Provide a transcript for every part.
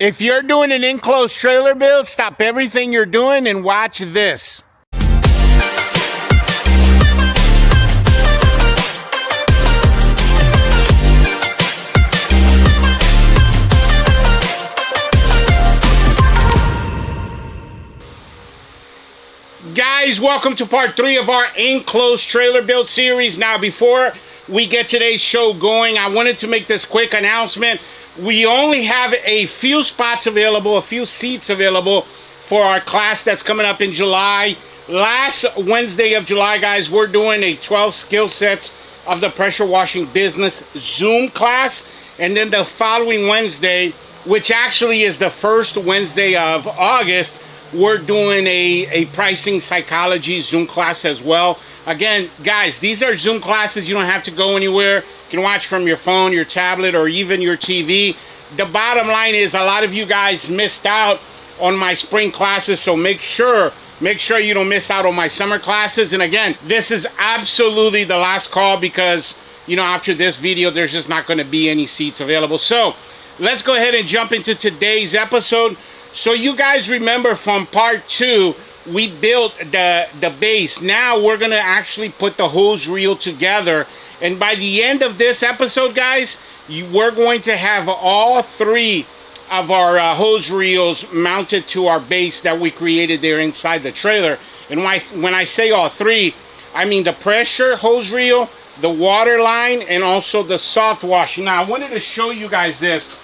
If you're doing an enclosed trailer build, stop everything you're doing and watch this. Guys, welcome to part 3 of our enclosed trailer build series. Now, before we get today's show going, I wanted to make this quick announcement. We only have a few spots available, a few seats available for our class that's coming up in July. Last Wednesday of July, guys, we're doing a 12 skill sets of the pressure washing business Zoom class. And then the following Wednesday, which actually is the first Wednesday of August, we're doing a pricing psychology Zoom class as well. Again, guys, these are Zoom classes. You don't have to go anywhere. You can watch from your phone, your tablet, or even your TV. The bottom line is a lot of you guys missed out on my spring classes, so make sure you don't miss out on my summer classes. And again, this is absolutely the last call because, you know, after this video, there's just not going to be any seats available. So let's go ahead and jump into today's episode. So you guys remember from part 2, we built the base. Now we're going to actually put the hose reel together. And by the end of this episode, guys, we're going to have all 3 of our hose reels mounted to our base that we created there inside the trailer. And when I say all 3, I mean the pressure hose reel, the water line, and also the soft washing. Now, I wanted to show you guys this.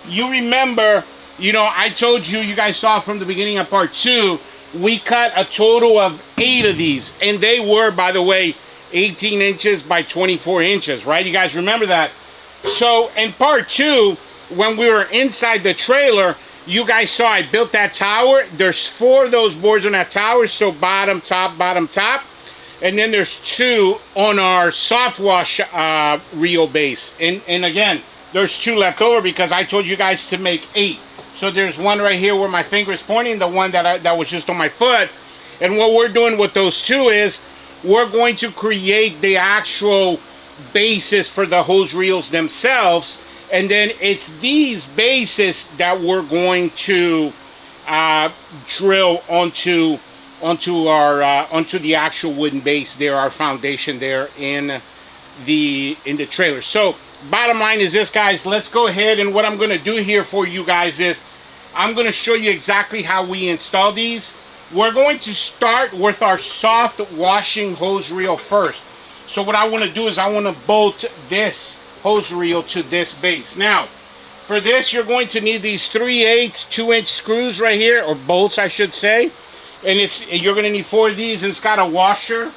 You remember, you know, I told you, you guys saw from the beginning of part 2, we cut a total of 8 of these. And they were, by the way, 18 inches by 24 inches, right? You guys remember that? So in part 2, when we were inside the trailer, you guys saw I built that tower. There's 4 of those boards on that tower. So bottom, top. And then there's 2 on our soft wash reel base. And again, there's 2 left over because I told you guys to make 8. So there's one right here where my finger is pointing, the one that was just on my foot. And what we're doing with those 2 is we're going to create the actual bases for the hose reels themselves. And then it's these bases that we're going to drill onto the actual wooden base there, our foundation there in the trailer. So bottom line is this, guys. Let's go ahead, and what I'm going to do here for you guys is I'm going to show you exactly how we install these. We're going to start with our soft washing hose reel first. So what I want to do is I want to bolt this hose reel to this base. Now, for this, you're going to need these 3/8 2-inch screws right here, or bolts, I should say. And you're going to need 4 of these, and it's got a washer.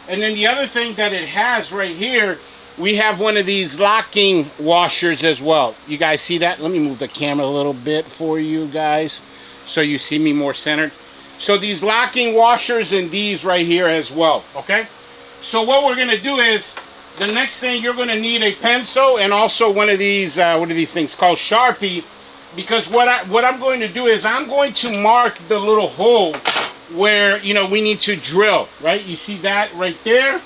And then the other thing that it has right here, we have one of these locking washers as well. You guys see that? Let me move the camera a little bit for you guys so you see me more centered. So these locking washers and these right here as well, okay? So what we're going to do is, the next thing, you're going to need a pencil and also one of these, what are these things called? Sharpie. Because what I'm going to do is I'm going to mark the little hole where, you know, we need to drill, right? You see that right there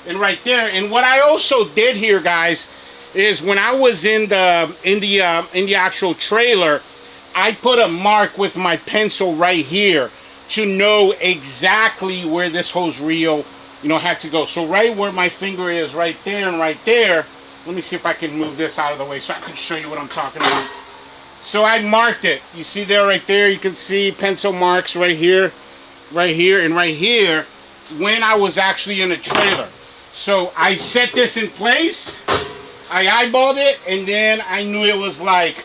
and right there. And what I also did here, guys, is when I was in the actual trailer, I put a mark with my pencil right here to know exactly where this hose reel, you know, had to go. So right where my finger is, right there and right there, let me see if I can move this out of the way so I can show you what I'm talking about. So I marked it. You see there, right there, you can see pencil marks right here, and right here, when I was actually in a trailer. So I set this in place, I eyeballed it, and then I knew it was like,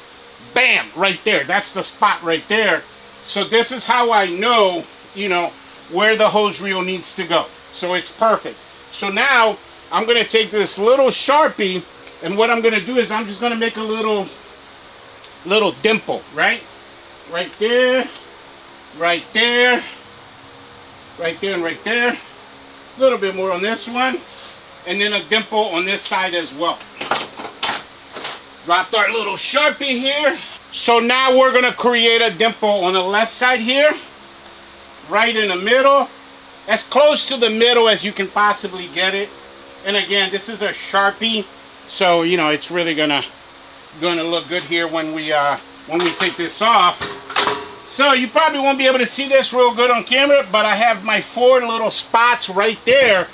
bam, right there. That's the spot right there. So this is how I know, you know, where the hose reel needs to go. So it's perfect. So now I'm going to take this little Sharpie, and what I'm going to do is I'm just going to make a little dimple, right? Right there, right there, right there, and right there. A little bit more on this one, and then a dimple on this side as well. Dropped our little Sharpie here. So now we're going to create a dimple on the left side here, right in the middle, as close to the middle as you can possibly get it. And again, this is a Sharpie, so you know it's really gonna look good here when we when we take this off. So you probably won't be able to see this real good on camera, but I have my 4 little spots right there.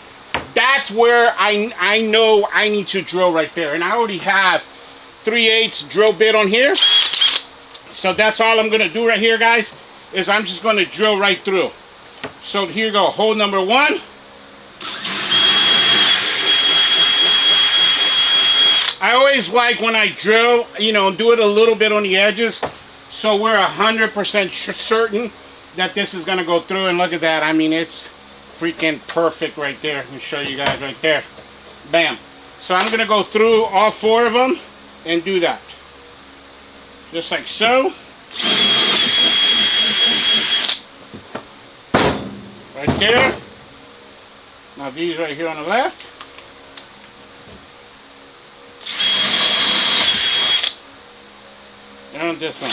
That's where I know I need to drill right there. And I already have 3/8 drill bit on here. So that's all I'm gonna do right here, guys, is I'm just gonna drill right through. So here you go, hole number 1. I always like when I drill, you know, do it a little bit on the edges, so we're 100% certain that this is gonna go through. And look at that, I mean, it's freaking perfect right there. Let me show you guys right there. Bam. So I'm gonna go through all 4 of them and do that. Just like so. Right there. Now these right here on the left. And this one.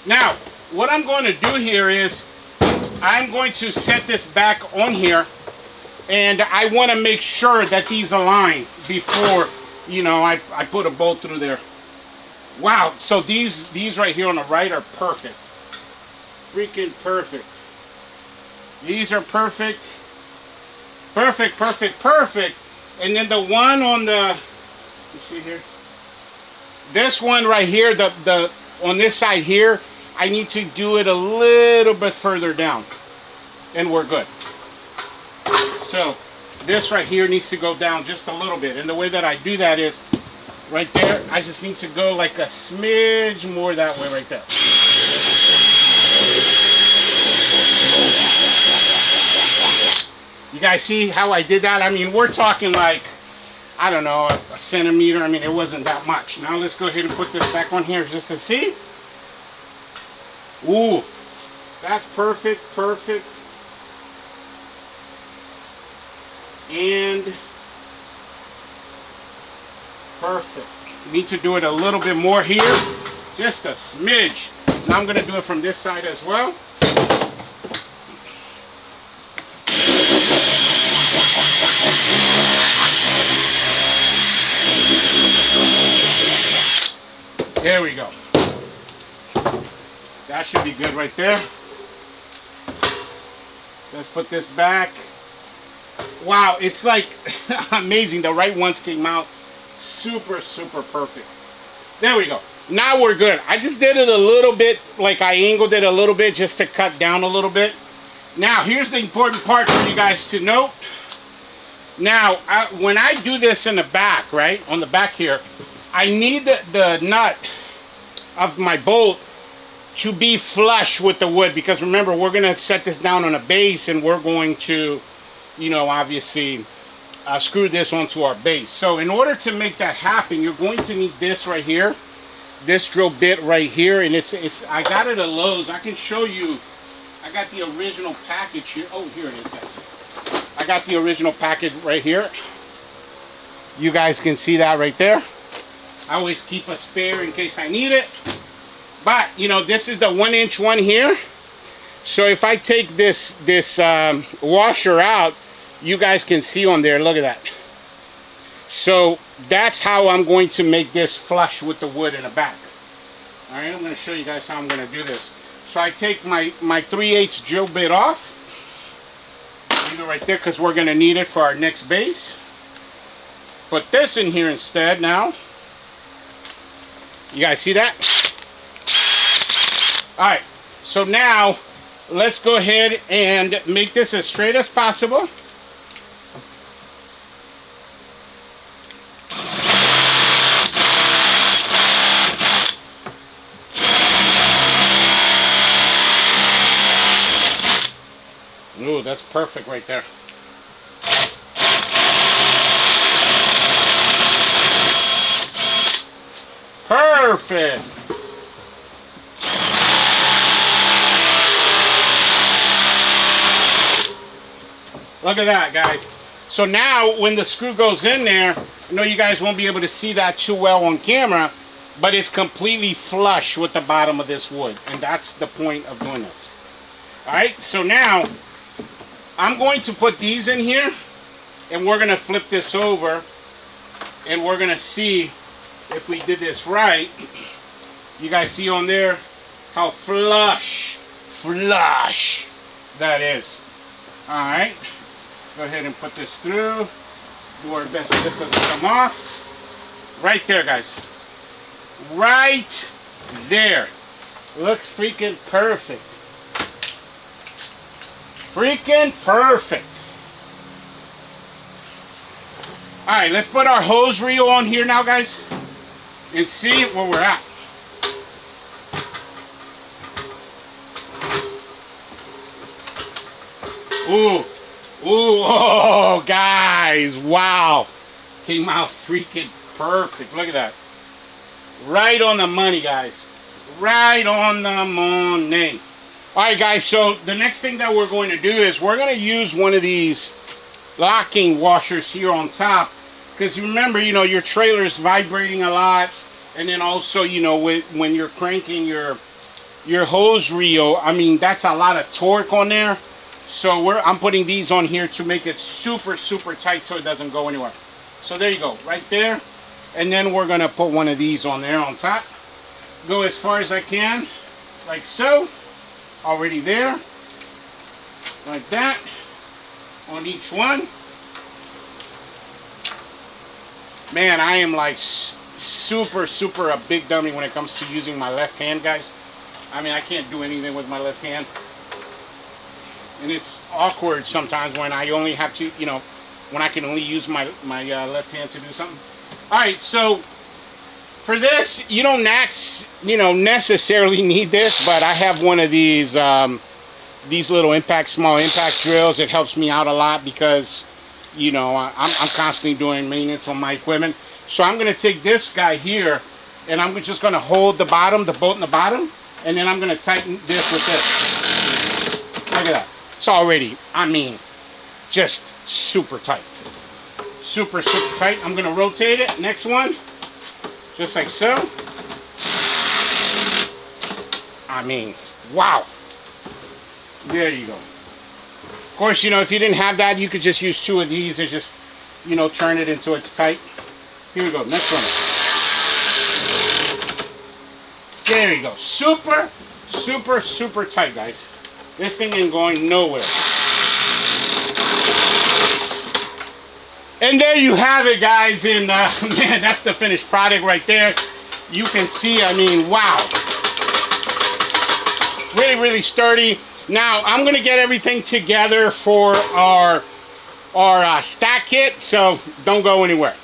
Now, what I'm going to do here is I'm going to set this back on here, and I want to make sure that these align before, you know, I put a bolt through there. Wow, so these right here on the right are perfect. Freaking perfect. These are perfect. Perfect, perfect, perfect. And then the one on the, you see here? This one right here, the on this side here, I need to do it a little bit further down. And we're good. So this right here needs to go down just a little bit. And the way that I do that is right there, I just need to go like a smidge more that way right there. You guys see how I did that? I mean, we're talking like, I don't know, a centimeter. I mean, it wasn't that much. Now let's go ahead and put this back on here just to see. Ooh, that's perfect, perfect. And perfect. You need to do it a little bit more here, just a smidge. Now I'm gonna do it from this side as well. There we go. That should be good right there. Let's put this back. Wow, it's like amazing. The right ones came out super, super perfect. There we go. Now we're good. I just did it a little bit, like I angled it a little bit just to cut down a little bit. Now, here's the important part for you guys to note. Now, when I do this in the back, right, on the back here, I need the nut of my bolt to be flush with the wood, because remember, we're going to set this down on a base and we're going to, you know, obviously screw this onto our base. So in order to make that happen, you're going to need this right here, this drill bit right here, and it's I got it at Lowe's. I can show you. I got the original package here. Oh, here it is, guys. I got the original package right here. You guys can see that right there. I always keep a spare in case I need it. But, you know, this is the 1-inch one here. So if I take this washer out, you guys can see on there, look at that. So that's how I'm going to make this flush with the wood in the back. All right, I'm going to show you guys how I'm going to do this. So I take my 3/8 drill bit off. Leave it right there because we're going to need it for our next base. Put this in here instead now. You guys see that? All right, so now let's go ahead and make this as straight as possible. Ooh, that's perfect right there. Perfect. Look at that, guys. So now when the screw goes in there, I know you guys won't be able to see that too well on camera, but it's completely flush with the bottom of this wood, and that's the point of doing this. All right, so now I'm going to put these in here, and we're going to flip this over, and we're going to see if we did this right. You guys see on there how flush that is. Alright, go ahead and put this through. Do our best so this doesn't come off. Right there, guys. Right there. Looks freaking perfect. Freaking perfect. Alright, let's put our hose reel on here now, guys, and see where we're at. Ooh, ooh, oh, guys, wow. Came out freaking perfect. Look at that. Right on the money, guys. Right on the money. All right, guys, so the next thing that we're going to do is we're going to use one of these locking washers here on top. Because remember, you know, your trailer is vibrating a lot. And then also, you know, when you're cranking your hose reel, I mean, that's a lot of torque on there. So I'm putting these on here to make it super, super tight so it doesn't go anywhere. So there you go, right there. And then we're gonna put one of these on there on top. Go as far as I can, like so. Already there, like that, on each one. Man, I am like super, super a big dummy when it comes to using my left hand, guys. I mean, I can't do anything with my left hand. And it's awkward sometimes when I only have to, you know, when I can only use my left hand to do something. All right, so for this, you don't necessarily need this, but I have one of these little small impact drills. It helps me out a lot because, you know, I'm constantly doing maintenance on my equipment. So I'm going to take this guy here, and I'm just going to hold the bottom, the bolt in the bottom, and then I'm going to tighten this with this. Look at that. It's already, I mean, just super tight. Super, super tight. I'm going to rotate it. Next one. Just like so. I mean, wow. There you go. Of course, you know, if you didn't have that, you could just use two of these and just, you know, turn it until it's tight. Here we go. Next one. There you go. Super, super, super tight, guys. This thing ain't going nowhere. And there you have it, guys. And man, that's the finished product right there. You can see, I mean, wow. Really, really sturdy. Now, I'm going to get everything together for our stack kit, so don't go anywhere.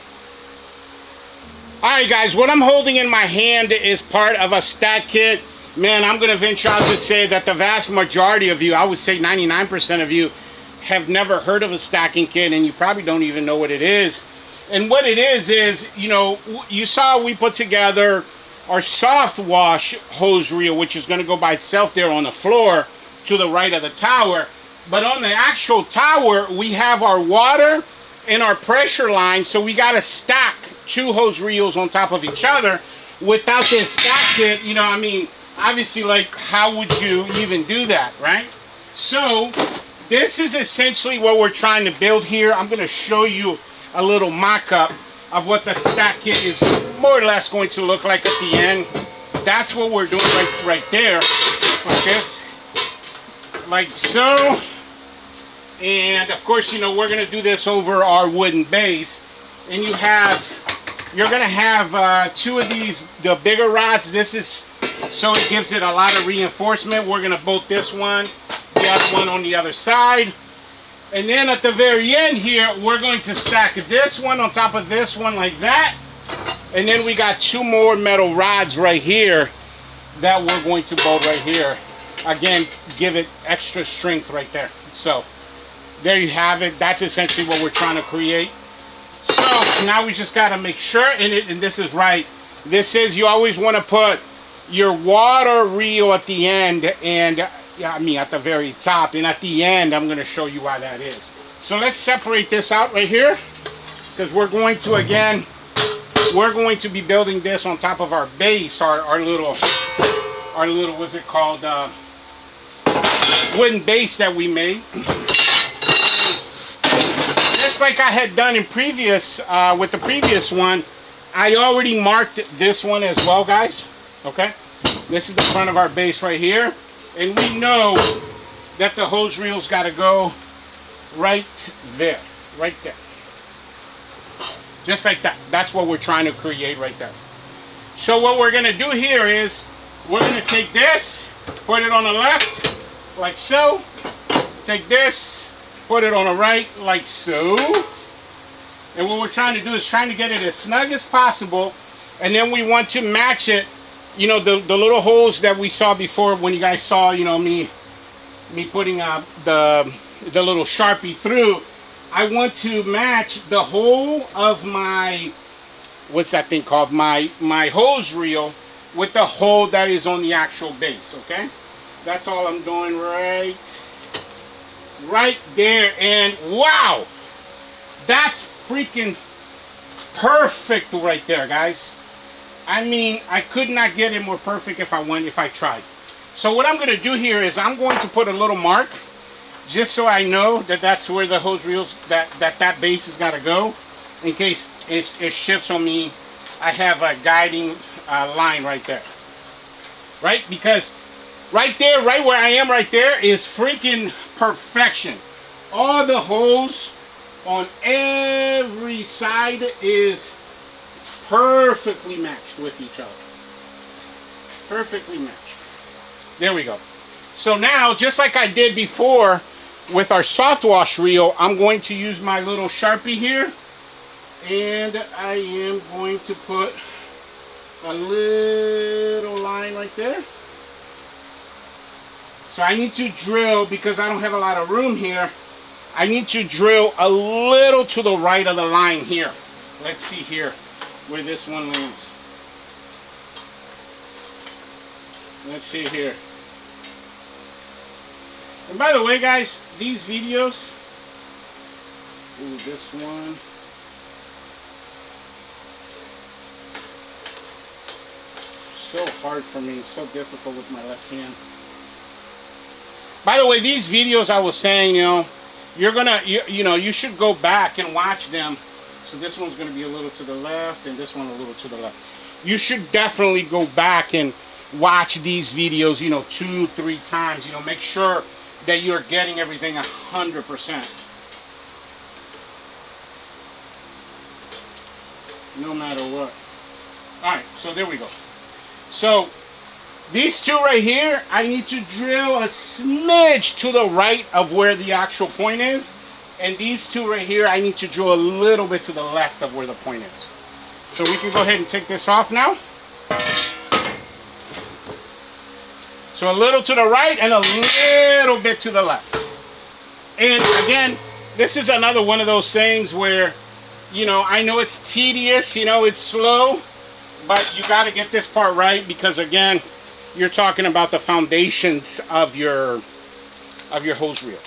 All right, guys, what I'm holding in my hand is part of a stack kit. Man, I'm going to venture out to say that the vast majority of you, I would say 99% of you, have never heard of a stacking kit, and you probably don't even know what it is. And what it is, you know, you saw we put together our soft wash hose reel, which is going to go by itself there on the floor to the right of the tower. But on the actual tower, we have our water and our pressure line, so we got to stack two hose reels on top of each other. Without this stack kit, you know, I mean, obviously, like, how would you even do that, right? So this is essentially what we're trying to build here. I'm going to show you a little mock-up of what the stack kit is more or less going to look like at the end. That's what we're doing right there. Like this. Like so. And of course, you know, we're going to do this over our wooden base. And you're going to have two of these, the bigger rods. This is so it gives it a lot of reinforcement. We're going to bolt this one, the other one on the other side. And then at the very end here, we're going to stack this one on top of this one like that. And then we got two more metal rods right here that we're going to bolt right here. Again, give it extra strength right there. So there you have it. That's essentially what we're trying to create. So now we just got to make sure, and this is right. This is, you always want to put your water reel at the end, and I mean at the very top, and at the end I'm going to show you why that is. So let's separate this out right here, because we're going to, again, we're going to be building this on top of our base, our little what's it called, wooden base that we made. Just like I had done in previous, with the previous one, I already marked this one as well, guys. Okay, This is the front of our base right here. And we know that the hose reel's got to go right there. Right there. Just like that. That's what we're trying to create right there. So what we're going to do here is we're going to take this, put it on the left, like so. Take this, put it on the right, like so. And what we're trying to do is trying to get it as snug as possible. And then we want to match it, you know, the little holes that we saw before when you guys saw, you know, me putting the little Sharpie through. I want to match the hole of my, what's that thing called? My hose reel with the hole that is on the actual base, okay? That's all I'm doing right there. And wow, that's freaking perfect right there, guys. I mean, I could not get it more perfect if I tried. So what I'm going to do here is I'm going to put a little mark just so I know that that's where the hose reels, that base has got to go. In case it shifts on me, I have a guiding line right there. Right? Because right there, right where I am right there is freaking perfection. All the holes on every side is perfectly matched with each other. Perfectly matched. There we go. So now, just like I did before with our soft wash reel, I'm going to use my little Sharpie here. And I am going to put a little line right there. So I need to drill, because I don't have a lot of room here, I need to drill a little to the right of the line here. Let's see here where this one lands. Let's see here. And by the way, guys, these videos, ooh, this one, so hard for me, so difficult with my left hand. By the way, these videos I was saying, you know, you're gonna, you know, you should go back and watch them. So this one's gonna be a little to the left, and this one a little to the left. You should definitely go back and watch these videos, you know, 2-3 times. You know, make sure that you're getting everything 100%. No matter what. All right, so there we go. So these two right here, I need to drill a smidge to the right of where the actual point is. And these two right here, I need to drill a little bit to the left of where the point is. So we can go ahead and take this off now. So a little to the right and a little bit to the left. And again, this is another one of those things where, you know, I know it's tedious, you know, it's slow, but you got to get this part right, because again, you're talking about the foundations of your hose reel.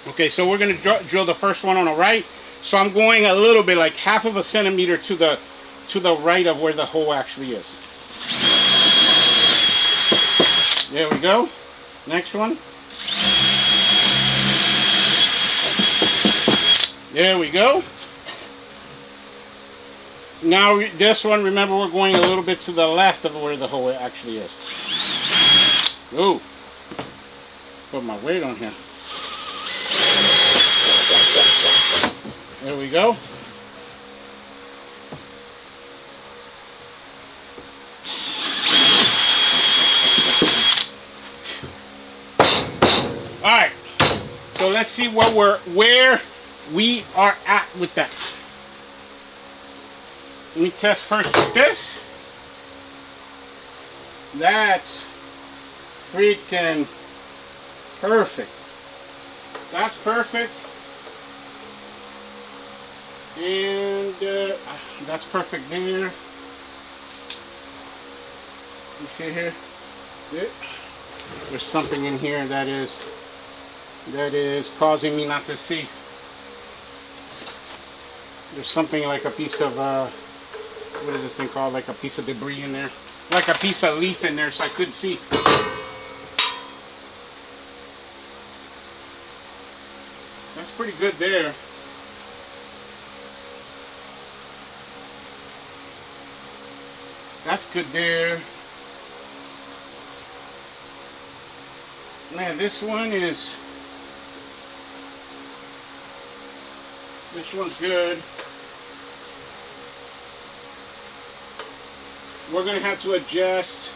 Okay, so we're going to drill the first one on the right. So I'm going a little bit, like 1/2 centimeter to the right of where the hole actually is. There we go. Next one. There we go. Now this one, remember, we're going a little bit to the left of where the hole actually is. Ooh. Put my weight on here. There we go. All right. So let's see where we are at with that. Let me test first with this. That's freaking perfect. That's perfect. And that's perfect there. You see here? There's something in here that is causing me not to see. There's something like a piece of what is this thing called? Like a piece of debris in there. Like a piece of leaf in there, so I couldn't see. That's pretty good there. That's good there. Man, this one's good. We're gonna have to adjust.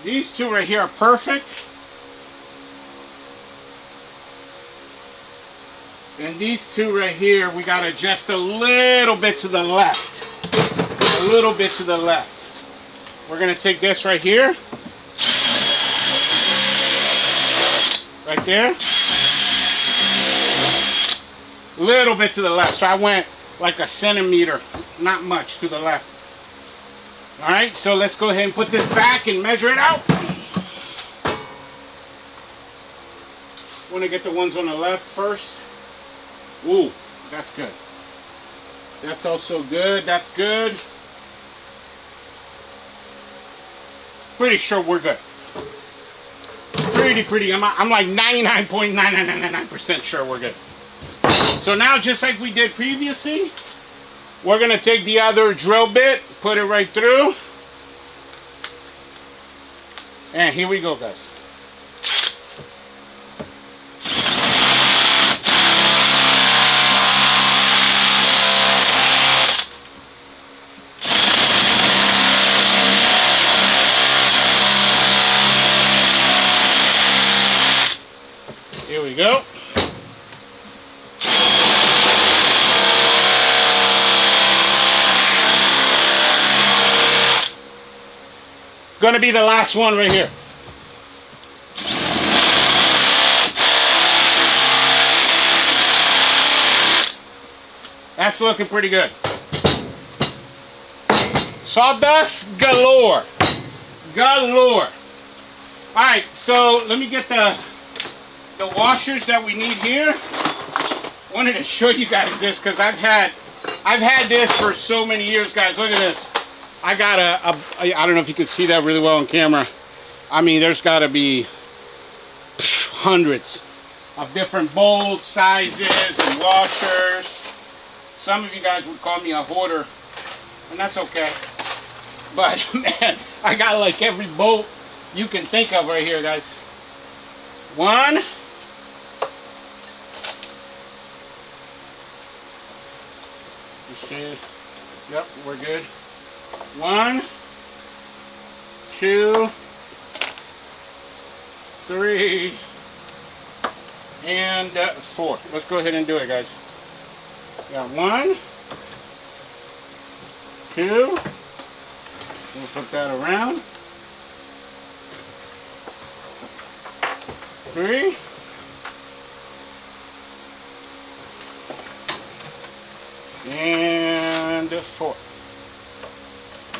These two right here are perfect. And these two right here, we gotta adjust a little bit to the left. A little bit to the left. We're gonna take this right here. Right there. A little bit to the left. So I went like a centimeter, not much, to the left. All right, so let's go ahead and put this back and measure it out. Want to get the ones on the left first. Ooh, that's good. That's also good. That's good. Pretty sure we're good. Pretty. I'm like 99.9999% sure we're good. So now, just like we did previously, we're gonna take the other drill bit, put it right through, and here we go, guys. Here we go. Gonna be the last one right here. That's looking pretty good. Sawdust galore. Galore. Alright, so let me get the washers that we need here. Wanted to show you guys this because I've had this for so many years, guys. Look at this. I got I don't know if you can see that really well on camera. I mean, there's got to be hundreds of different bolts, sizes, and washers. Some of you guys would call me a hoarder, and that's okay. But, man, I got like every bolt you can think of right here, guys. One. Yep, we're good. 1, 2, 3, and 4. Let's go ahead and do it, guys. Got 1, 2. We'll put that around. 3. And 4.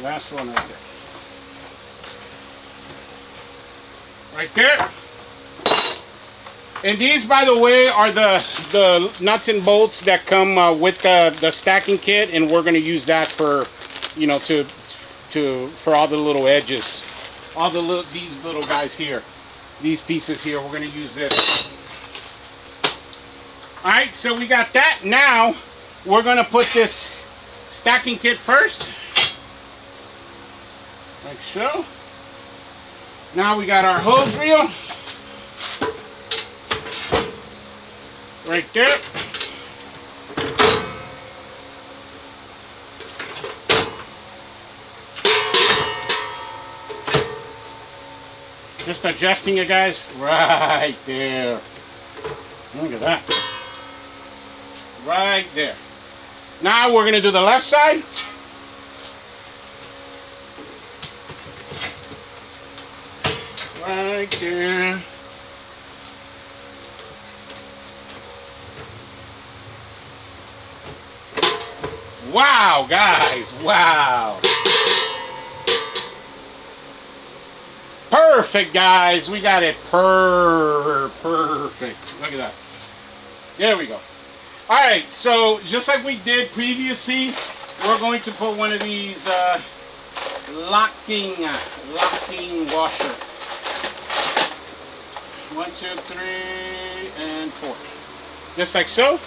Last one right there. Right there. And these, by the way, are the nuts and bolts that come with the stacking kit, and we're going to use that for, you know, for all the little edges, all these little guys here, these pieces here. We're going to use this. All right, so we got that. Now we're going to put this stacking kit first. Like so. Now we got our hose reel right there. Just adjusting it, guys, right there. Look at that. Right there. Now we're going to do the left side. Right there. Wow, guys, wow. Perfect, guys. We got it perfect. Look at that. There we go. All right, so just like we did previously, we're going to put one of these locking washer. 1, 2, 3, and 4. Just like so.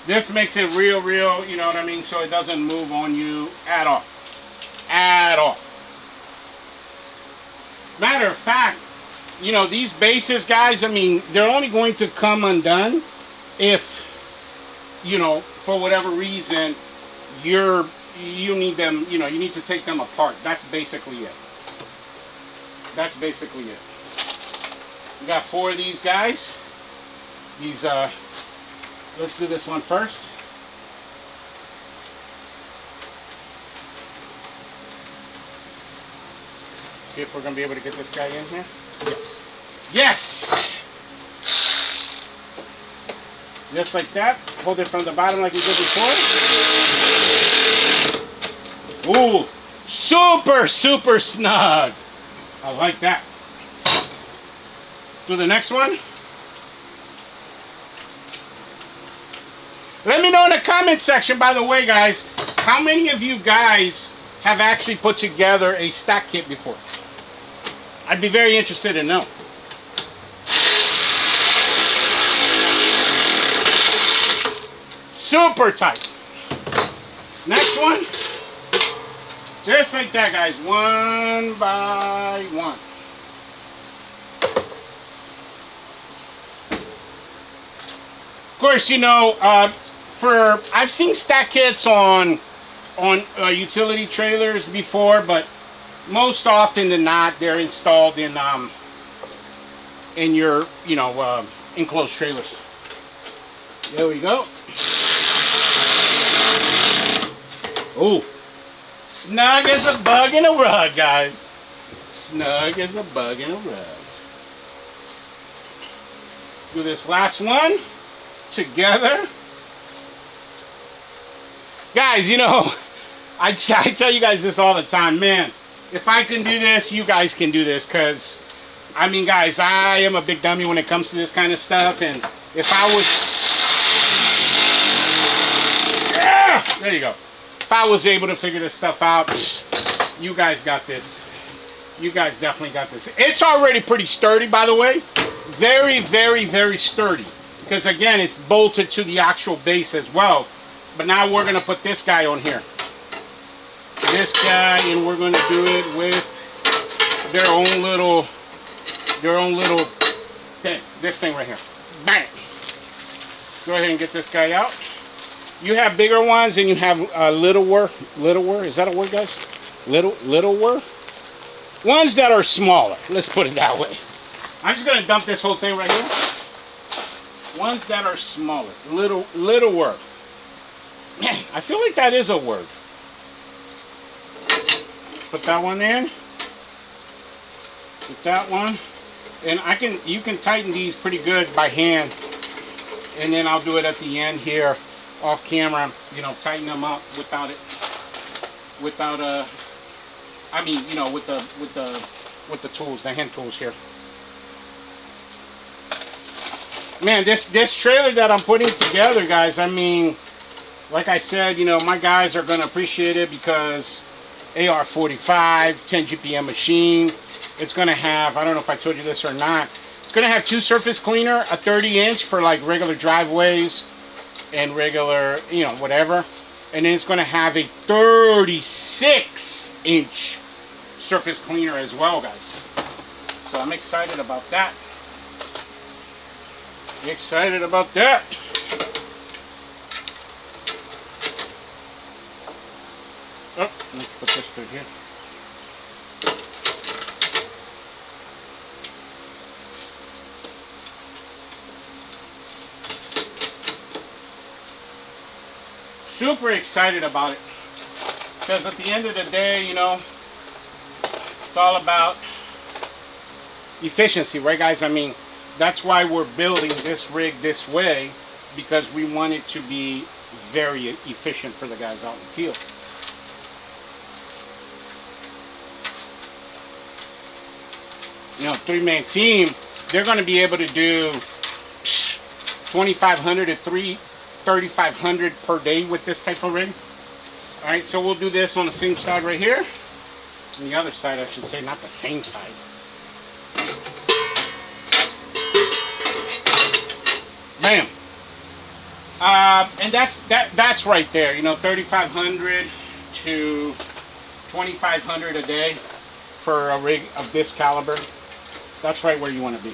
This makes it real, you know what I mean? So it doesn't move on you at all. At all. Matter of fact, you know, these bases, guys, I mean, they're only going to come undone if, you know, for whatever reason, you need them, you know, you need to take them apart. That's basically it. That's basically it. We got 4 of these guys. These, let's do this one first. See if we're going to be able to get this guy in here. Yes. Yes! Just like that. Hold it from the bottom like we did before. Ooh, super snug. I like that. Do the next one. Let me know in the comment section, by the way, guys, how many of you guys have actually put together a stack kit before? I'd be very interested to know. Super tight. Next one. Just like that, guys. One by one. Of course, you know, I've seen stack kits on utility trailers before, but most often than not, they're installed in your, you know, enclosed trailers. There we go. Oh, snug as a bug in a rug, guys. Snug as a bug in a rug. Do this last one together. Guys, you know, I tell you guys this all the time, man. If I can do this, you guys can do this, because, I mean, guys, I am a big dummy when it comes to this kind of stuff, and if I was... Yeah, there you go. If I was able to figure this stuff out, you guys got this. You guys definitely got this. It's already pretty sturdy, by the way. Very sturdy. Because, again, it's bolted to the actual base as well. But now we're going to put this guy on here. This guy, and we're going to do it with their own little thing. This thing right here. Bang! Go ahead and get this guy out. You have bigger ones and you have littler, is that a word, guys? Littler? Ones that are smaller, let's put it that way. I'm just going to dump this whole thing right here. Ones that are smaller, littler. Man, I feel like that is a word. Put that one in. Put that one. And you can tighten these pretty good by hand. And then I'll do it at the end here, off camera. You know, tighten them up without I mean, you know, with the tools, the hand tools here. Man, this trailer that I'm putting together, guys, I mean, like I said, you know, my guys are going to appreciate it because AR-45, 10 GPM machine. It's going to have, I don't know if I told you this or not, it's going to have 2 surface cleaner, a 30-inch for like regular driveways and regular, you know, whatever. And then it's going to have a 36-inch surface cleaner as well, guys. So I'm excited about that. Excited about that. Oh, let's put this through here. Super excited about it, because at the end of the day, you know, it's all about efficiency, right, guys? I mean, that's why we're building this rig this way, because we want it to be very efficient for the guys out in the field. You know, 3-man team, they're going to be able to do 2,500 to 3,500 per day with this type of rig. All right, so we'll do this on the same side right here. On the other side, I should say, not the same side. Bam. And that's right there. You know, 3,500 to 2,500 a day for a rig of this caliber. That's right where you want to be.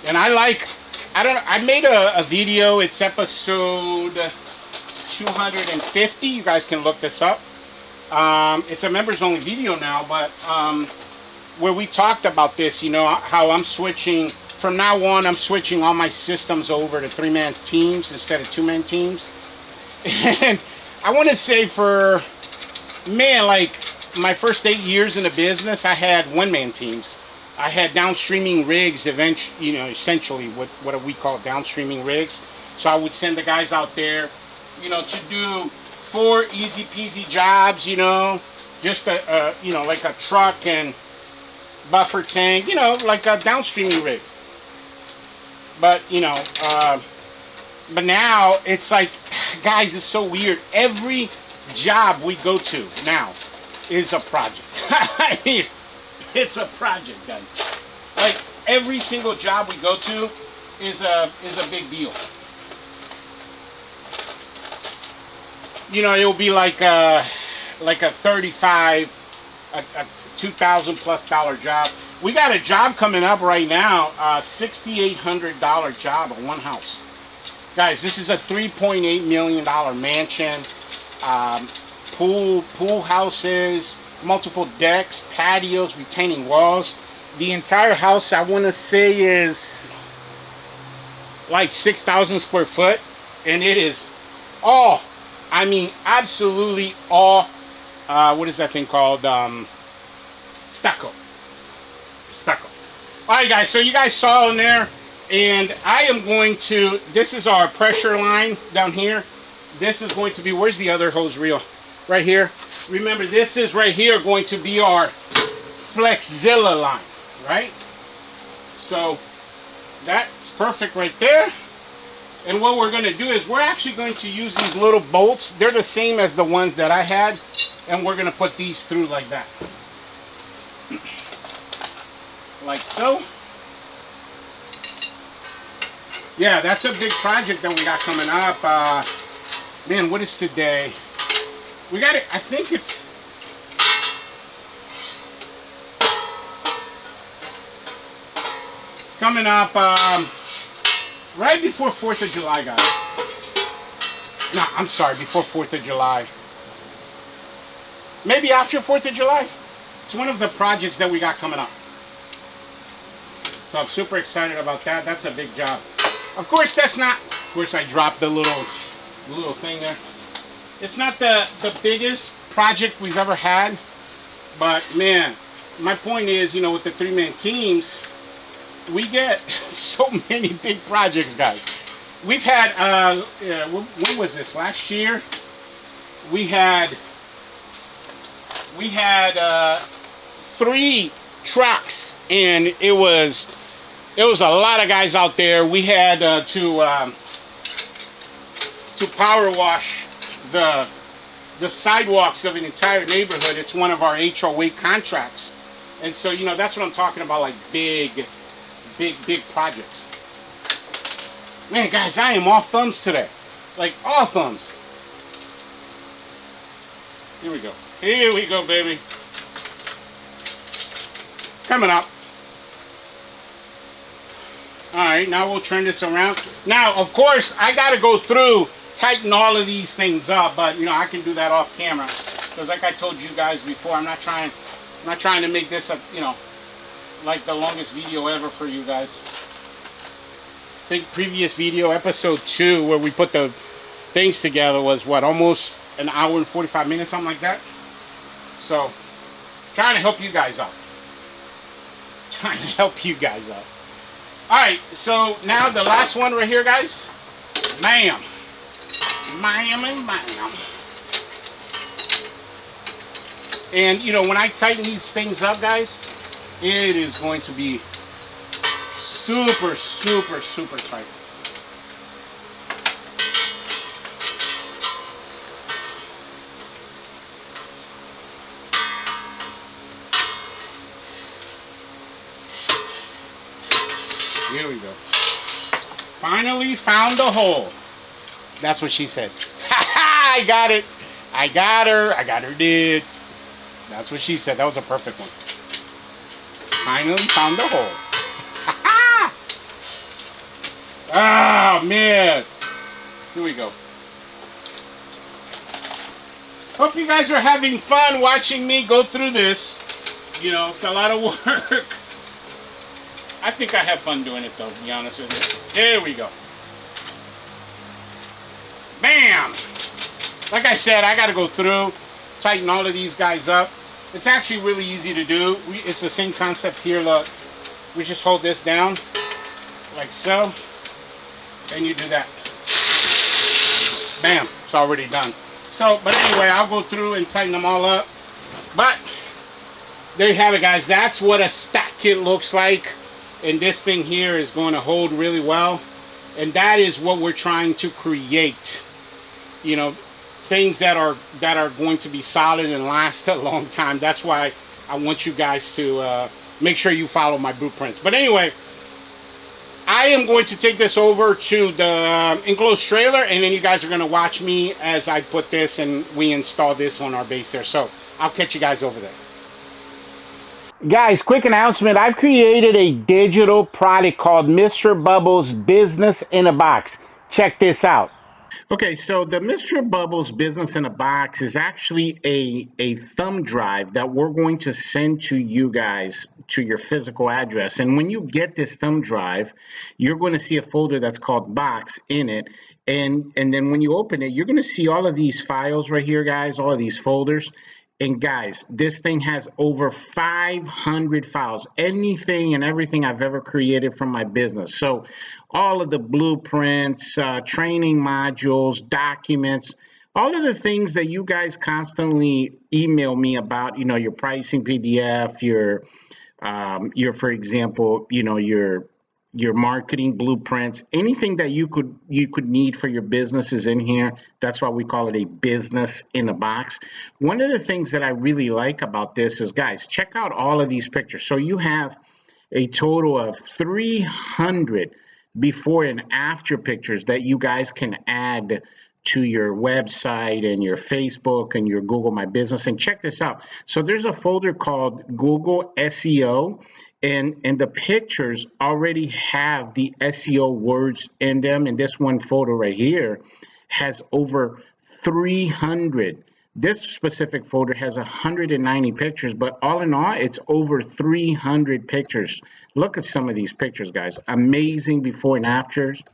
And I made a video. It's episode 250. You guys can look this up. It's a members only video now, but where we talked about this, you know, how I'm switching from now on. I'm switching all my systems over to 3-man teams instead of 2-man teams. And I want to say for, man, like my first 8 years in the business, I had 1-man teams. I had downstreaming rigs, eventually, you know, essentially what we call downstreaming rigs. So I would send the guys out there, you know, to do 4 easy peasy jobs, you know, just you know, like a truck and buffer tank, you know, like a downstreaming rig. But, you know, but now it's like, guys, it's so weird. Every job we go to now is a project. I mean, it's a project, guys. Like every single job we go to is a big deal. You know, it'll be like a 35, a $2,000+ job. We got a job coming up right now, $6,800 job on one house. Guys, this is a $3.8 million mansion, pool houses, multiple decks, patios, retaining walls. The entire house, I want to say, is like 6,000 square foot, and it is all, I mean, absolutely all, what is that thing called? Stucco. All right, guys, so you guys saw in there, and I am going to, this is our pressure line down here. This is going to be, where's the other hose reel? Right here. Remember, this is right here going to be our Flexzilla line, right? So that's perfect right there. And what we're going to do is we're actually going to use these little bolts. They're the same as the ones that I had, and we're going to put these through like that. Like so. Yeah, that's a big project that we got coming up. Man, what is today? We got it, I think it's coming up right before 4th of July, guys. No, I'm sorry, before 4th of July. Maybe after 4th of July. It's one of the projects that we got coming up. So I'm super excited about that. That's a big job. Of course, that's not, of course I dropped the little thing there. It's not the biggest project we've ever had, but man, my point is, you know, with the 3-man teams, we get so many big projects, guys. We've had, when was this? Last year, we had 3 trucks, and it was a lot of guys out there. We had to power wash the sidewalks of an entire neighborhood. It's one of our HOA contracts. And so, you know, that's what I'm talking about, like big projects. Man, guys, I am all thumbs today. Like, all thumbs. Here we go. Here we go, baby. It's coming up. Alright, now we'll turn this around. Now, of course, I got to go through, tighten all of these things up, but, you know, I can do that off camera. Because like I told you guys before, I'm not trying to make this a, you know, like the longest video ever for you guys. I think previous video, episode 2, where we put the things together was, what, almost an hour and 45 minutes, something like that. So, trying to help you guys out. Alright, so now the last one right here, guys. Bam. Bam and bam. And, you know, when I tighten these things up, guys, it is going to be super, super, super tight. Here we go. Finally found a hole. That's what she said. Ha ha! I got it. I got her. I got her, dude. That's what she said. That was a perfect one. Finally found a hole. Ha ha! Oh, man. Here we go. Hope you guys are having fun watching me go through this. You know, it's a lot of work. I think I have fun doing it, though, to be honest with you. There we go. Bam! Like I said, I got to go through, tighten all of these guys up. It's actually really easy to do. It's the same concept here, look. We just hold this down, like so, and you do that. Bam! It's already done. So, but anyway, I'll go through and tighten them all up. But, there you have it, guys. That's what a stack kit looks like. And this thing here is going to hold really well. And that is what we're trying to create. You know, things that are going to be solid and last a long time. That's why I want you guys to make sure you follow my blueprints. But anyway, I am going to take this over to the enclosed trailer, and then you guys are going to watch me as I put this and we install this on our base there. So I'll catch you guys over there. Guys, quick announcement. I've created a digital product called Mr. Bubbles Business in a Box. Check this out. Okay, so the Mr. Bubbles Business in a Box is actually a thumb drive that we're going to send to you guys to your physical address. And when you get this thumb drive, you're going to see a folder that's called Box in it. And then when you open it, you're going to see all of these files right here, guys, all of these folders. And guys, this thing has over 500 files, anything and everything I've ever created from my business. So all of the blueprints, training modules, documents, all of the things that you guys constantly email me about, you know, your pricing PDF, your for example, you know, your marketing blueprints, anything that you could need for your business is in here. That's why we call it a business in a box. One of the things that I really like about this is, guys, check out all of these pictures. So you have a total of 300 before and after pictures that you guys can add to your website and your Facebook and your Google My Business. And check this out. So there's a folder called Google SEO. And the pictures already have the SEO words in them. And this one photo right here has over 300. This specific folder has 190 pictures, but all in all, it's over 300 pictures. Look at some of these pictures, guys. Amazing before and afters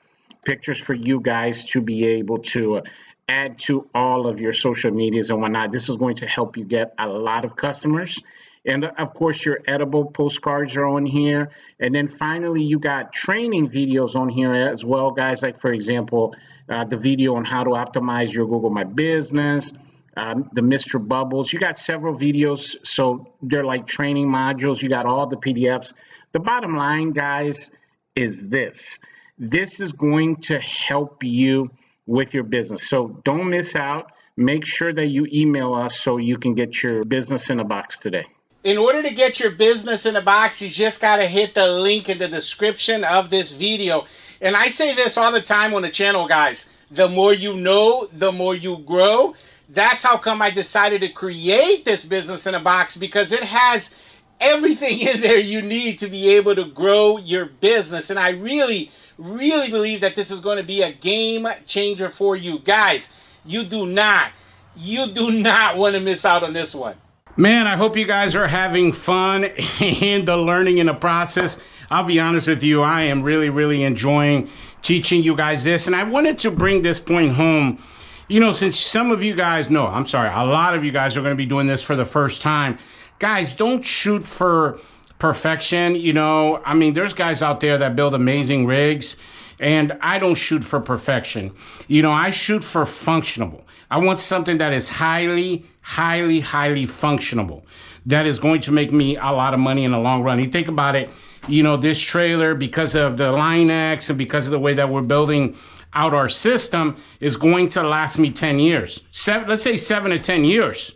pictures for you guys to be able to add to all of your social medias and whatnot. This is going to help you get a lot of customers. And of course, your edible postcards are on here. And then finally, you got training videos on here as well, guys. Like, for example, the video on how to optimize your Google My Business, the Mr. Bubbles. You got several videos. So they're like training modules. You got all the PDFs. The bottom line, guys, is this. This is going to help you with your business. So don't miss out. Make sure that you email us so you can get your business in a box today. In order to get your business in a box, you just got to hit the link in the description of this video. And I say this all the time on the channel, guys. The more you know, the more you grow. That's how come I decided to create this business in a box, because it has everything in there you need to be able to grow your business. And I really, really believe that this is going to be a game changer for you. Guys, you do not want to miss out on this one. Man, I hope you guys are having fun in the learning in the process. I'll be honest with you, I am really, really enjoying teaching you guys this. And I wanted to bring this point home. You know, since some of you guys know, I'm sorry, a lot of you guys are going to be doing this for the first time. Guys, don't shoot for perfection. You know, I mean, there's guys out there that build amazing rigs, and I don't shoot for perfection. You know, I shoot for functional. I want something that is highly, highly, highly functional, that is going to make me a lot of money in the long run. You think about it, you know, this trailer, because of the Line X and because of the way that we're building out our system, is going to last me 10 years. Let's say 7 to 10 years.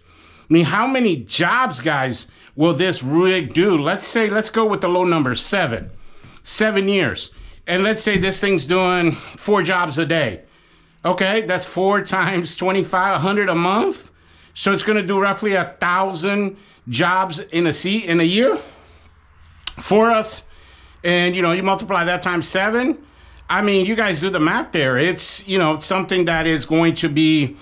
I mean, how many jobs, guys, will this rig do? Let's go with the low number, 7 years. and let's say this thing's doing 4 jobs a day. Okay, that's 4 times 2,500 a month. So it's gonna do roughly 1,000 jobs in a year for us. And you know, you multiply that times 7. I mean, you guys do the math there. It's, you know, something that is going to be,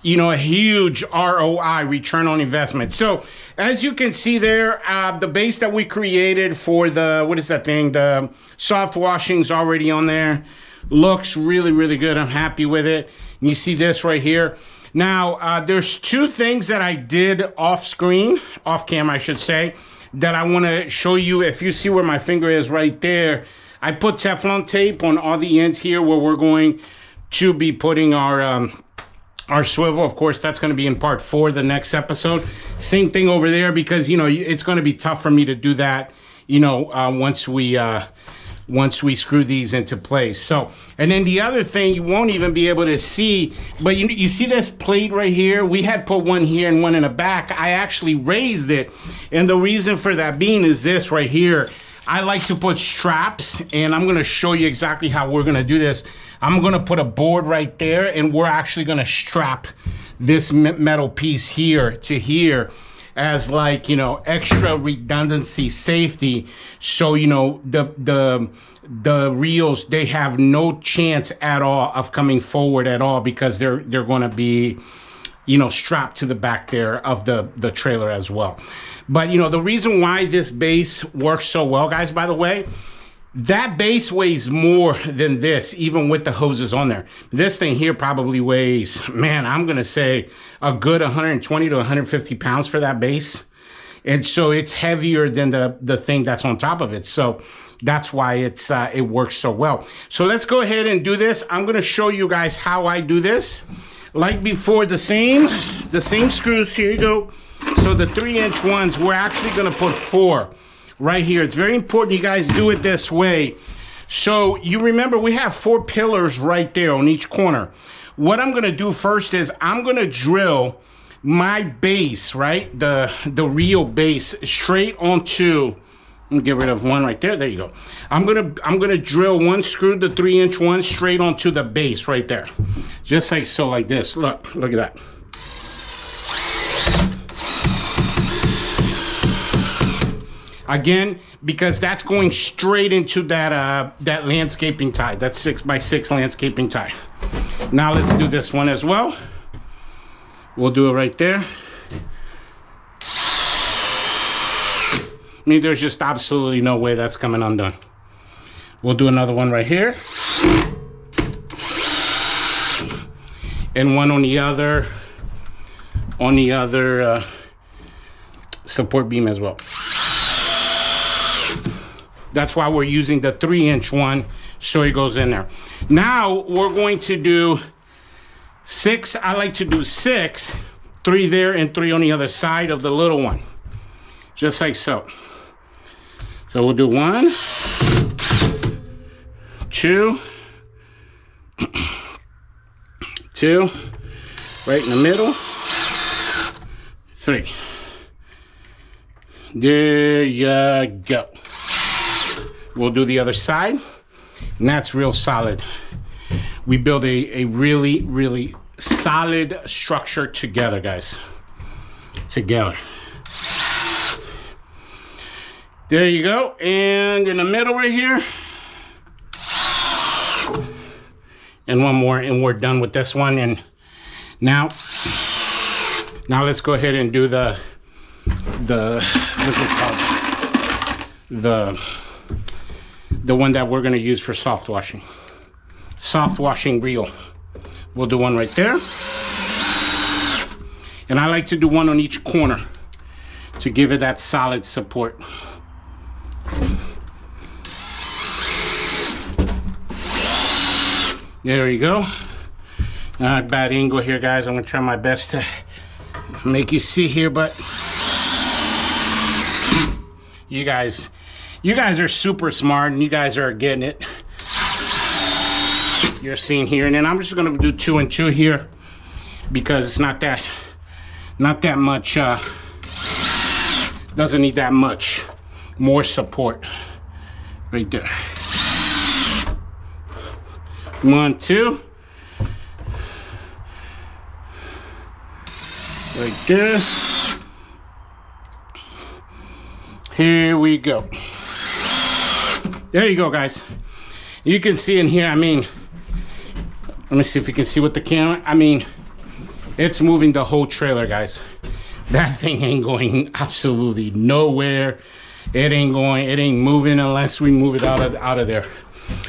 you know, a huge ROI, return on investment. So as you can see there, the base that we created for the, what is that thing? The soft washing's already on there. Looks really, really good. I'm happy with it. And you see this right here. Now, there's 2 things that I did off screen, off camera, I should say, that I want to show you. If you see where my finger is right there, I put Teflon tape on all the ends here where we're going to be putting our swivel. Of course, that's going to be in part 4, the next episode. Same thing over there, because, you know, it's going to be tough for me to do that, you know, once we screw these into place. So, and then the other thing you won't even be able to see, but you see this plate right here? We had put one here and one in the back. I actually raised it. And the reason for that being is this right here. I like to put straps, and I'm gonna show you exactly how we're gonna do this. I'm gonna put a board right there, and we're actually gonna strap this metal piece here to here as, like, you know, extra redundancy, safety. So, you know, the reels, they have no chance at all of coming forward at all, because they're gonna be, you know, strapped to the back there of the trailer as well. But, you know, the reason why this base works so well, guys, by the way, that base weighs more than this, even with the hoses on there. This thing here probably weighs, man, I'm going to say a good 120 to 150 pounds for that base. And so it's heavier than the thing that's on top of it. So that's why it works so well. So let's go ahead and do this. I'm going to show you guys how I do this. Like before, the same screws. Here you go. So the 3-inch ones, we're actually going to put 4 right here. It's very important you guys do it this way. So you remember we have 4 pillars right there on each corner. What I'm going to do first is I'm going to drill my base, right? The reel base straight onto. Let me get rid of one right there. There you go. I'm gonna drill one screw, the 3-inch one, straight onto the base right there, just like so, like this. Look at that. Again, because that's going straight into that landscaping tie, that 6x6 landscaping tie. Now let's do this one as well. We'll do it right there. I mean, there's just absolutely no way that's coming undone. We'll do another one right here. And one on the other support beam as well. That's why we're using the 3-inch one, so it goes in there. Now we're going to do 6. I like to do 6, 3 there and 3 on the other side of the little one, just like so. So we'll do 1, 2, 2, right in the middle, 3. There you go. We'll do the other side, and that's real solid. We build a really, really solid structure together, guys. Together. There you go. And in the middle right here. And one more, and we're done with this one. And now let's go ahead and do the what's it called? The one that we're going to use for soft washing. Soft washing reel. We'll do one right there. And I like to do one on each corner to give it that solid support. There you go. Not a bad angle here, guys. I'm going to try my best to make you see here, but you guys are super smart, and you guys are getting it. You're seeing here, and then I'm just going to do 2 and 2 here because it's not that much. Doesn't need that much more support right there. 1, 2. Right there. Here we go. There you go, guys. You can see in here, I mean, let me see if you can see with the camera. I mean, it's moving the whole trailer, guys. That thing ain't going absolutely nowhere. It ain't moving unless we move it out of there.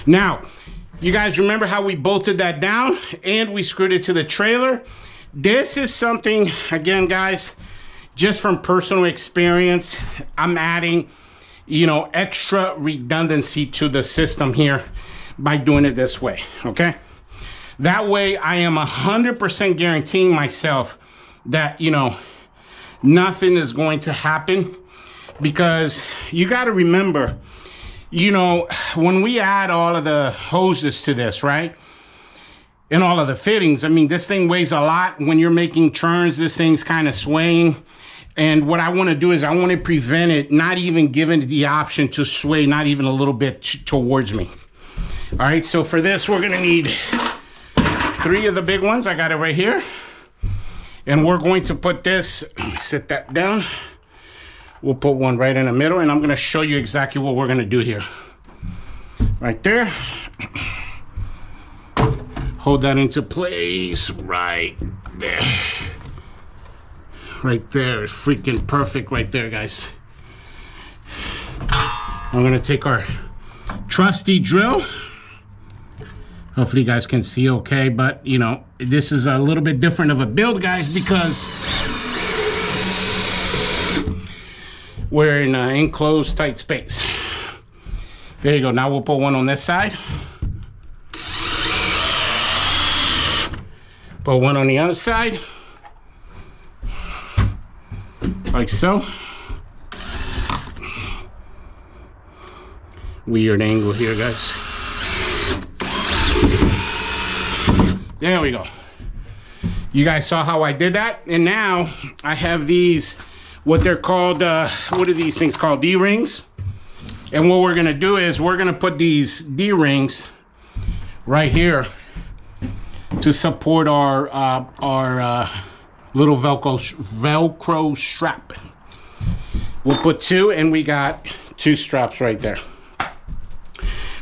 Now, you guys remember how we bolted that down and we screwed it to the trailer? This is something, again, guys, just from personal experience, I'm adding, you know, extra redundancy to the system here by doing it this way, okay? That way I am 100% guaranteeing myself that, you know, nothing is going to happen, because you got to remember, you know, when we add all of the hoses to this, right? And all of the fittings, I mean, this thing weighs a lot. When you're making turns, this thing's kind of swaying. And what I want to do is I want to prevent it, not even giving it the option to sway, not even a little bit towards me. All right, so for this, we're going to need 3 of the big ones. I got it right here. And we're going to put this, let me sit that down. We'll put one right in the middle, and I'm going to show you exactly what we're going to do here. Right there. Hold that into place right there. Right there is freaking perfect right there, guys. I'm gonna take our trusty drill. Hopefully you guys can see okay, but you know, this is a little bit different of a build, guys, because we're in an enclosed tight space. There you go. Now we'll put one on this side. Put one on the other side, like so. Weird angle here, guys. There we go. You guys saw how I did that, and now I have these, what they're called, what are these things called? D-rings. And what we're gonna do is we're gonna put these D-rings right here to support our little Velcro strap. We'll put 2, and we got 2 straps right there.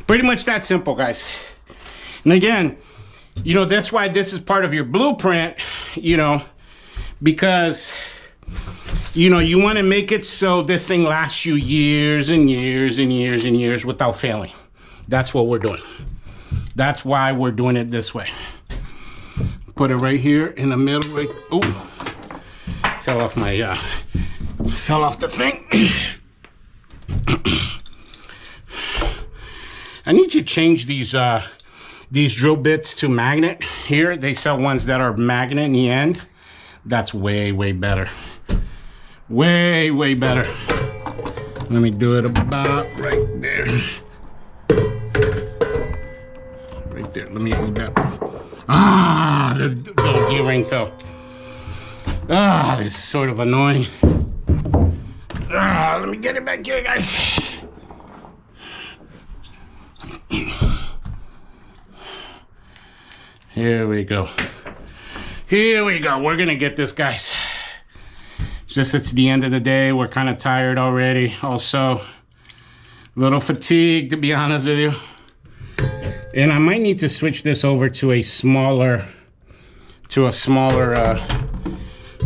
Pretty much that simple, guys. And again, you know, that's why this is part of your blueprint, you know, because, you know, you want to make it so this thing lasts you years and years and years and years without failing. That's what we're doing. That's why we're doing it this way. Put it right here in the middle. Right. Oh, fell off my, fell off the thing. I need to change these drill bits to magnet. Here they sell ones that are magnet in the end. That's way, way better. Way, way better. Let me do it about right there. Right there. Let me hold that. Ah, the little D-ring fell. Ah, this is sort of annoying. Ah, let me get it back here, guys. Here we go. Here we go. We're gonna get this, guys. Just it's the end of the day. We're kind of tired already. Also, a little fatigued, to be honest with you. And I might need to switch this over to a smaller,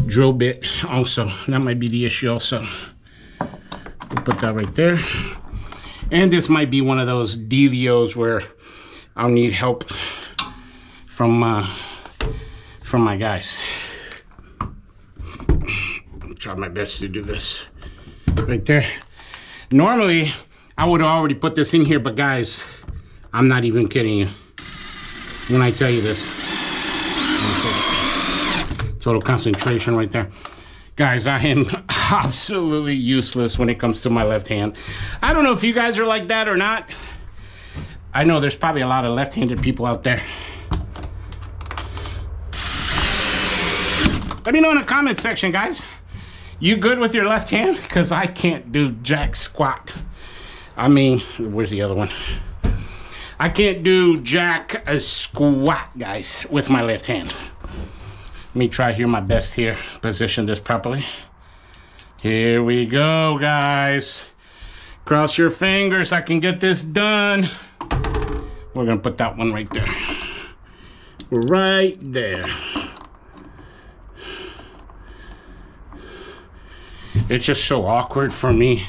drill bit also. That might be the issue also. We'll put that right there. And this might be one of those dealios where I'll need help from my guys. I'll try my best to do this right there. Normally, I would already put this in here, but guys, I'm not even kidding you when I tell you this. Total concentration right there. Guys, I am absolutely useless when it comes to my left hand. I don't know if you guys are like that or not. I know there's probably a lot of left-handed people out there. Let me know in the comment section, guys. You good with your left hand? Because I can't do jack squat. I mean, where's the other one? I can't do jack a squat, guys, with my left hand. Let me try here my best here. Position this properly. Here we go, guys. Cross your fingers, I can get this done. We're gonna put that one right there. Right there. It's just so awkward for me.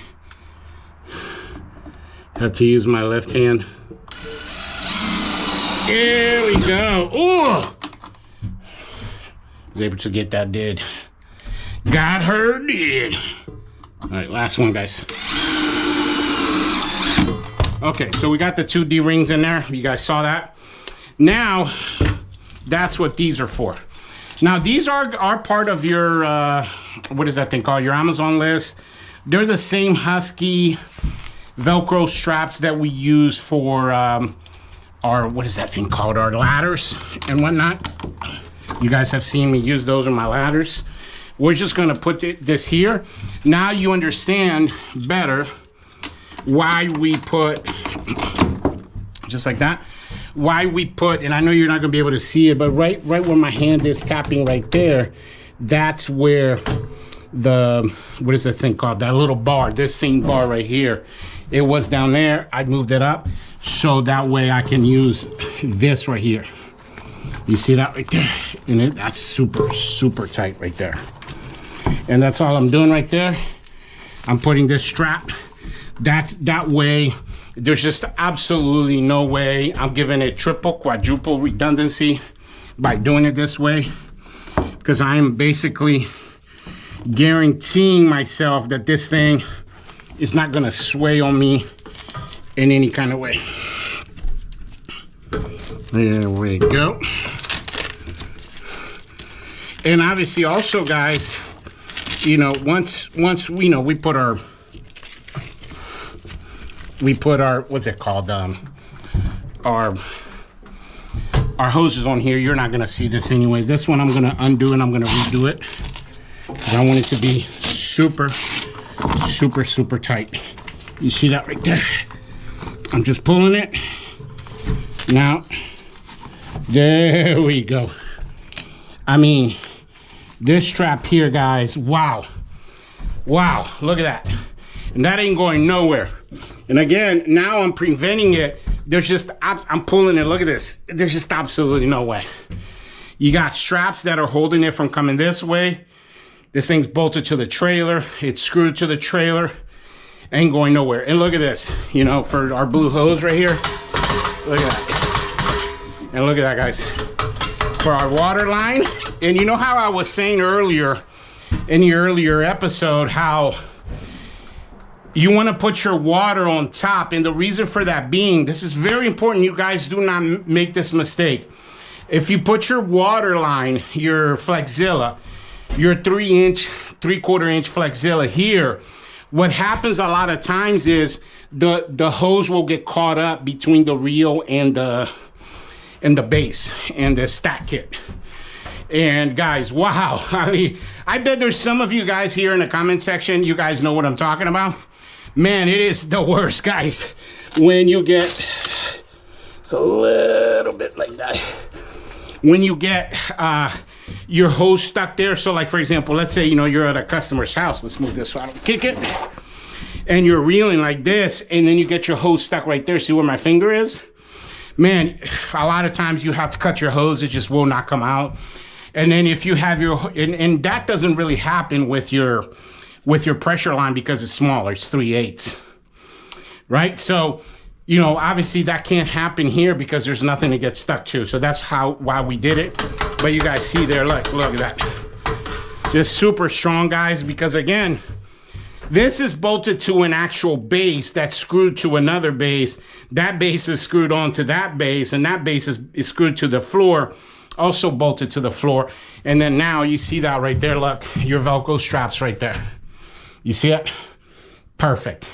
Have to use my left hand. There we go. Ooh! Was able to get that did. Got her did. All right, last one, guys. Okay, so we got the 2 D-rings in there. You guys saw that. Now, that's what these are for. Now, these are part of your, what is that thing called? Your Amazon list. They're the same Husky Velcro straps that we use for our, what is that thing called? Our ladders and whatnot. You guys have seen me use those on my ladders. We're just gonna put this here. Now you understand better why we put, just like that, why we put, and I know you're not gonna be able to see it, but right where my hand is tapping right there, that's where the, what is that thing called? That little bar, this same bar right here. It was down there, I moved it up, so that way I can use this right here. You see that right there? And that's super, super tight right there. And that's all I'm doing right there. I'm putting this strap. That way, there's just absolutely no way I'm giving it triple, quadruple redundancy by doing it this way. Because I am basically guaranteeing myself that this thing is not gonna sway on me in any kind of way. There we go. And obviously also, guys, you know, once we know we put our what's it called, our hoses on here, you're not gonna see this anyway. This one I'm gonna undo and I'm gonna redo it. I want it to be super, super, super tight. You see that right there? I'm just pulling it. Now, there we go. I mean, this strap here, guys, wow. Wow, look at that. And that ain't going nowhere. And again, now I'm preventing it. There's just, I'm pulling it, look at this. There's just absolutely no way. You got straps that are holding it from coming this way. This thing's bolted to the trailer. It's screwed to the trailer. Ain't going nowhere. And look at this, you know, for our blue hose right here. Look at that. And look at that, guys. For our water line. And you know how I was saying earlier, in the earlier episode, how you want to put your water on top. And the reason for that being, this is very important. You guys do not make this mistake. If you put your water line, your Flexzilla, your 3/4 inch Flexzilla here, what happens a lot of times is the hose will get caught up between the reel and the base and the stack kit. And guys, wow. I mean, I bet there's some of you guys here in the comment section, you guys know what I'm talking about. Man, it is the worst, guys, when you get, it's a little bit like that. When you get your hose stuck there. So like, for example, let's say, you know, you're at a customer's house. Let's move this so I don't kick it. And you're reeling like this, and then you get your hose stuck right there. See where my finger is? Man, a lot of times you have to cut your hose. It just will not come out. And then if you have your, and that doesn't really happen with your pressure line because it's smaller. It's 3/8, right? So, you know, obviously that can't happen here because there's nothing to get stuck to. So that's why we did it. But you guys see there, look at that. Just super strong, guys, because again, this is bolted to an actual base that's screwed to another base. That base is screwed onto that base, and that base is screwed to the floor, also bolted to the floor. And then now you see that right there, look, your Velcro straps right there. You see it? Perfect.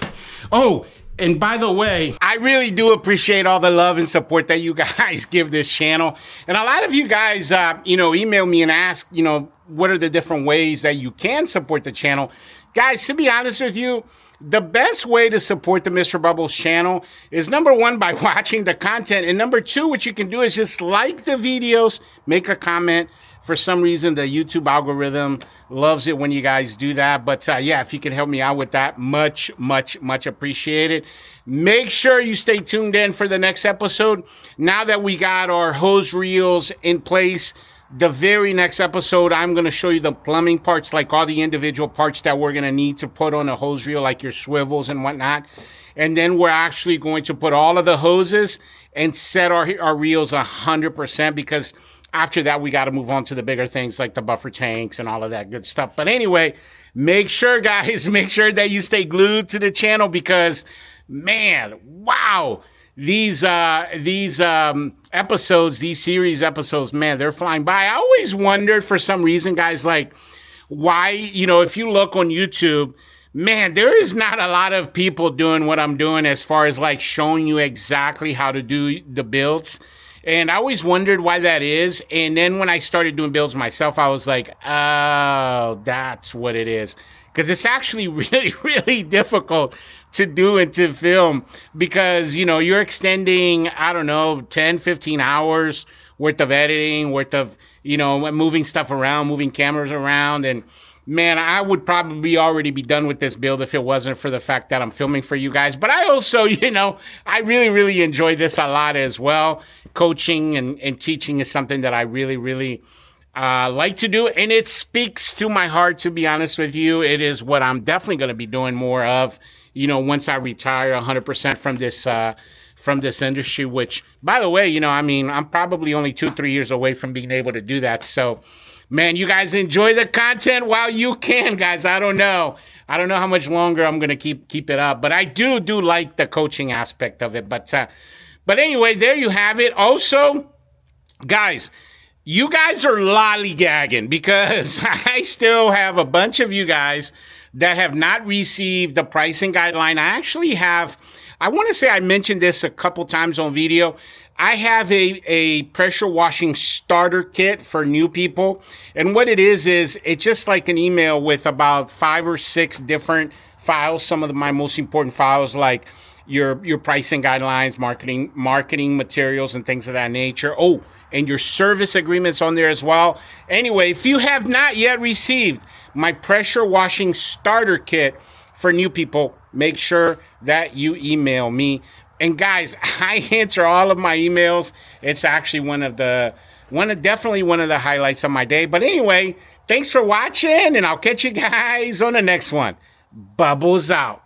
Oh, and by the way, I really do appreciate all the love and support that you guys give this channel. And a lot of you guys, you know, email me and ask, you know, what are the different ways that you can support the channel? Guys, to be honest with you, the best way to support the Mr. Bubbles channel is number one, by watching the content. And number two, what you can do is just like the videos, make a comment. For some reason, the YouTube algorithm loves it when you guys do that. But yeah, if you can help me out with that, much, much, much appreciated. Make sure you stay tuned in for the next episode. Now that we got our hose reels in place, the very next episode, I'm going to show you the plumbing parts, like all the individual parts that we're going to need to put on a hose reel, like your swivels and whatnot. And then we're actually going to put all of the hoses and set our reels 100%, because after that, we got to move on to the bigger things like the buffer tanks and all of that good stuff. But anyway, make sure, guys, make sure that you stay glued to the channel, because, man, wow, these episodes, these series episodes, man, they're flying by. I always wondered, for some reason, guys, like, why, you know, if you look on YouTube, man, there is not a lot of people doing what I'm doing as far as like showing you exactly how to do the builds. And I always wondered why that is. And then when I started doing builds myself, I was like, oh, that's what it is. Because it's actually really, really difficult to do and to film, because, you know, you're extending, I don't know, 10, 15 hours worth of editing, worth of, you know, moving stuff around, moving cameras around. And man, I would probably already be done with this build if it wasn't for the fact that I'm filming for you guys. But I also, you know, I really, really enjoy this a lot as well. Coaching and teaching is something that I really, really like to do. And it speaks to my heart, to be honest with you. It is what I'm definitely going to be doing more of, you know, once I retire 100% from this industry, which, by the way, you know, I mean, I'm probably only 2-3 years away from being able to do that. So, man, you guys enjoy the content while you can, guys. I don't know how much longer I'm going to keep it up, but I do like the coaching aspect of it. But anyway, there you have it. Also, guys, you guys are lollygagging, because I still have a bunch of you guys that have not received the pricing guideline. I actually have, I want to say I mentioned this a couple times on video. I have a pressure washing starter kit for new people. And what it is it's just like an email with about 5 or 6 different files. Some of my most important files, like your pricing guidelines, marketing materials, and things of that nature. Oh, and your service agreements on there as well. Anyway, if you have not yet received my pressure washing starter kit for new people, make sure that you email me. And guys, I answer all of my emails. It's actually definitely one of the highlights of my day. But anyway, thanks for watching, and I'll catch you guys on the next one. Bubbles out.